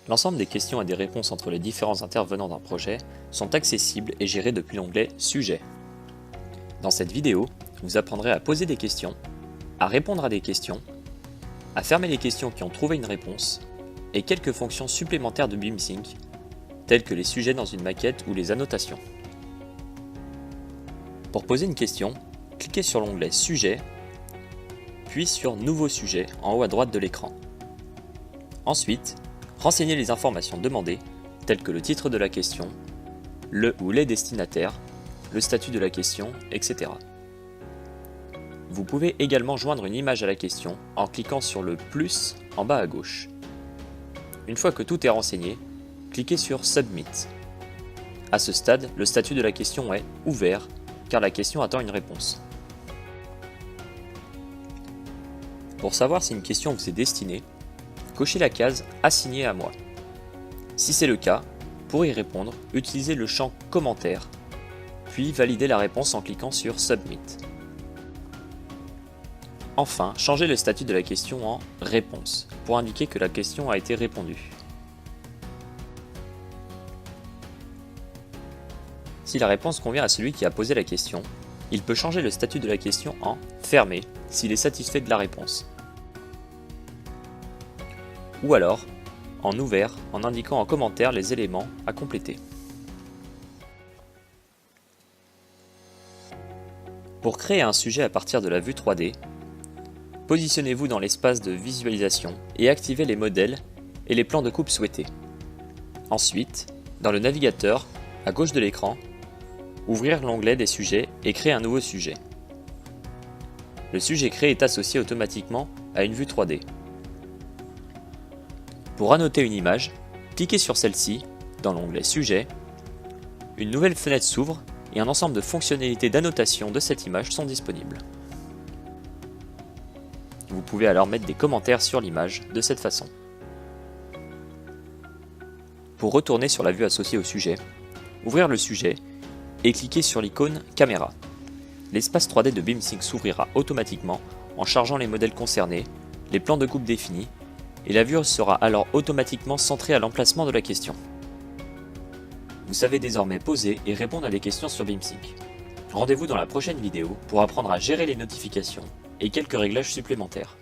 L'ensemble des questions et des réponses entre les différents intervenants d'un projet sont accessibles et gérées depuis l'onglet Sujets. Dans cette vidéo, vous apprendrez à poser des questions, à répondre à des questions, à fermer les questions qui ont trouvé une réponse, et quelques fonctions supplémentaires de BeamSync, telles que les sujets dans une maquette ou les annotations. Pour poser une question, cliquez sur l'onglet Sujets, puis sur Nouveau sujet en haut à droite de l'écran. Ensuite, renseignez les informations demandées, telles que le titre de la question, le ou les destinataires, le statut de la question, etc. Vous pouvez également joindre une image à la question en cliquant sur le plus en bas à gauche. Une fois que tout est renseigné, cliquez sur Submit. À ce stade, le statut de la question est ouvert car la question attend une réponse. Pour savoir si une question vous est destinée, cochez la case Assigné à moi. Si c'est le cas, pour y répondre, utilisez le champ Commentaire, puis validez la réponse en cliquant sur Submit. Enfin, changez le statut de la question en Réponse pour indiquer que la question a été répondue. Si la réponse convient à celui qui a posé la question, il peut changer le statut de la question en Fermé s'il est satisfait de la réponse. Ou alors en Ouvert en indiquant en commentaire les éléments à compléter. Pour créer un sujet à partir de la vue 3D, positionnez-vous dans l'espace de visualisation et activez les modèles et les plans de coupe souhaités. Ensuite, dans le navigateur, à gauche de l'écran, ouvrir l'onglet des sujets et créer un nouveau sujet. Le sujet créé est associé automatiquement à une vue 3D. Pour annoter une image, cliquez sur celle-ci dans l'onglet Sujet. Une nouvelle fenêtre s'ouvre et un ensemble de fonctionnalités d'annotation de cette image sont disponibles. Vous pouvez alors mettre des commentaires sur l'image de cette façon. Pour retourner sur la vue associée au sujet, ouvrir le sujet et cliquer sur l'icône Caméra. L'espace 3D de BeamSync s'ouvrira automatiquement en chargeant les modèles concernés, les plans de coupe définis, et la vue sera alors automatiquement centrée à l'emplacement de la question. Vous savez désormais poser et répondre à des questions sur BeamSync. Rendez-vous dans la prochaine vidéo pour apprendre à gérer les notifications et quelques réglages supplémentaires.